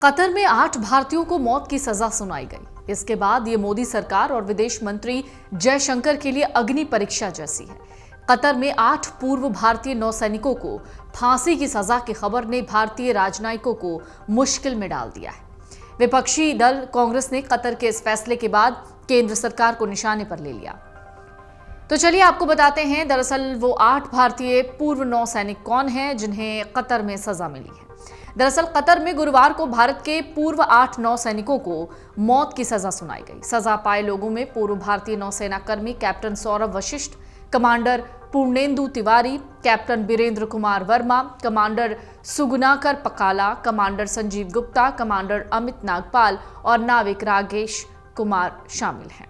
Qatar में 8 भारतीयों को मौत की सजा सुनाई गई। इसके बाद ये मोदी सरकार और विदेश मंत्री जयशंकर के लिए अग्नि परीक्षा जैसी है। कतर में 8 पूर्व भारतीय नौसैनिकों को फांसी की सजा की खबर ने भारतीय राजनयिकों को मुश्किल में डाल दिया है। विपक्षी दल कांग्रेस ने कतर के इस फैसले के बाद केंद्र सरकार को निशाने पर ले लिया। तो चलिए आपको बताते हैं दरअसल वो 8 भारतीय पूर्व नौसैनिक कौन हैं जिन्हें कतर में सजा मिली है। दरअसल कतर में गुरुवार को भारत के पूर्व 8 नौसैनिकों को मौत की सजा सुनाई गई। सजा पाए लोगों में पूर्व भारतीय नौसेना कर्मी captain Saurabh Vashisht, commander Purnendu Tiwari, captain Birendra Kumar Verma, commander Sugunakar Pakala, commander Sanjeev Gupta, commander Amit Nagpal और नाविक राकेश कुमार शामिल हैं।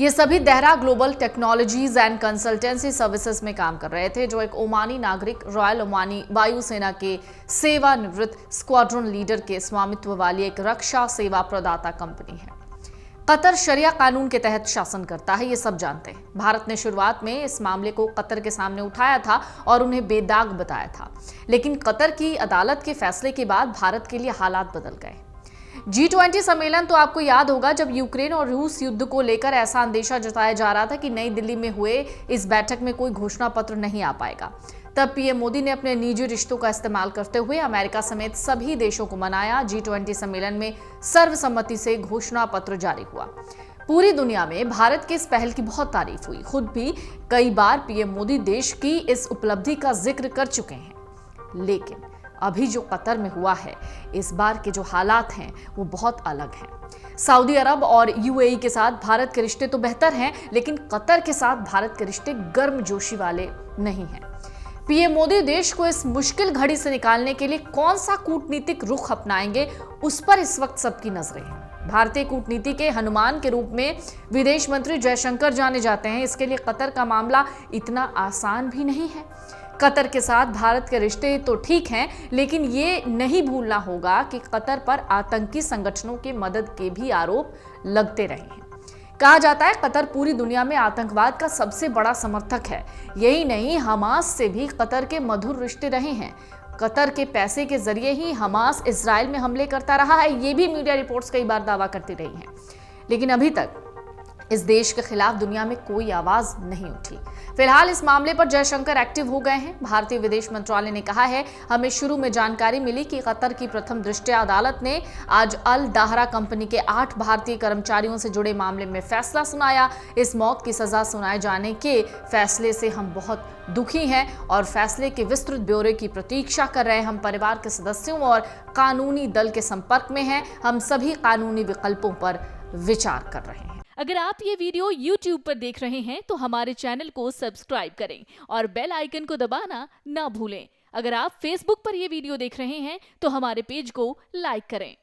ये सभी Dahra global technologies and consultancy services में काम कर रहे थे, जो एक ओमानी नागरिक रॉयल ओमानी वायुसेना के सेवानिवृत्त स्क्वाड्रन लीडर के स्वामित्व वाली एक रक्षा सेवा प्रदाता कंपनी है। कतर शरिया कानून के तहत शासन करता है, ये सब जानते हैं। भारत ने शुरुआत में इस मामले को कतर के सामने उठाया था और उन्हें बेदाग बताया था, लेकिन कतर की अदालत के फैसले के बाद भारत के लिए हालात बदल गए। G20 सम्मेलन तो आपको याद होगा, जब यूक्रेन और रूस युद्ध को लेकर ऐसा अंदेशा जताया जा रहा था कि नई दिल्ली में हुए इस बैठक में कोई घोषणा पत्र नहीं आ पाएगा। तब पीएम मोदी ने अपने निजी रिश्तों का इस्तेमाल करते हुए अमेरिका समेत सभी देशों को मनाया। G20 सम्मेलन में सर्वसम्मति से घोषणा पत्र जारी हुआ। पूरी दुनिया में भारत के इस पहल की बहुत तारीफ हुई। खुद भी कई बार पीएम मोदी देश की इस उपलब्धि का जिक्र कर चुके हैं, लेकिन अभी जो कतर में हुआ है, इस बार के जो हालात हैं वो बहुत अलग हैं। सऊदी अरब और यूएई के साथ भारत के रिश्ते तो बेहतर हैं, लेकिन कतर के साथ भारत के रिश्ते गर्मजोशी वाले नहीं हैं। पीएम मोदी देश को इस मुश्किल घड़ी से निकालने के लिए कौन सा कूटनीतिक रुख अपनाएंगे, उस पर इस वक्त सबकी नजरें हैं। भारतीय कूटनीति के हनुमान के रूप में विदेश मंत्री जयशंकर जाने जाते हैं। इसके लिए कतर का मामला इतना आसान भी नहीं है। कतर के साथ भारत के रिश्ते तो ठीक हैं, लेकिन ये नहीं भूलना होगा कि कतर पर आतंकी संगठनों की मदद के भी आरोप लगते रहे हैं। कहा जाता है कतर पूरी दुनिया में आतंकवाद का सबसे बड़ा समर्थक है। यही नहीं, हमास से भी कतर के मधुर रिश्ते रहे हैं। कतर के पैसे के जरिए ही हमास इजराइल में हमले करता रहा है, ये भी मीडिया रिपोर्ट्स कई बार दावा करती रही हैं, लेकिन अभी तक इस देश के खिलाफ दुनिया में कोई आवाज नहीं उठी। फिलहाल इस मामले पर जयशंकर एक्टिव हो गए हैं। भारतीय विदेश मंत्रालय ने कहा है, हमें शुरू में जानकारी मिली कि कतर की प्रथम दृष्टया अदालत ने आज अल दाहरा कंपनी के 8 भारतीय कर्मचारियों से जुड़े मामले में फैसला सुनाया। इस मौत की सजा सुनाए जाने के फैसले से हम बहुत दुखी हैं और फैसले के विस्तृत ब्यौरे की प्रतीक्षा कर रहे हैं। हम परिवार के सदस्यों और कानूनी दल के संपर्क में हैं। हम सभी कानूनी विकल्पों पर विचार कर रहे हैं। अगर आप ये वीडियो YouTube पर देख रहे हैं तो हमारे चैनल को सब्सक्राइब करें और बेल आइकन को दबाना ना भूलें। अगर आप Facebook पर ये वीडियो देख रहे हैं तो हमारे पेज को लाइक करें।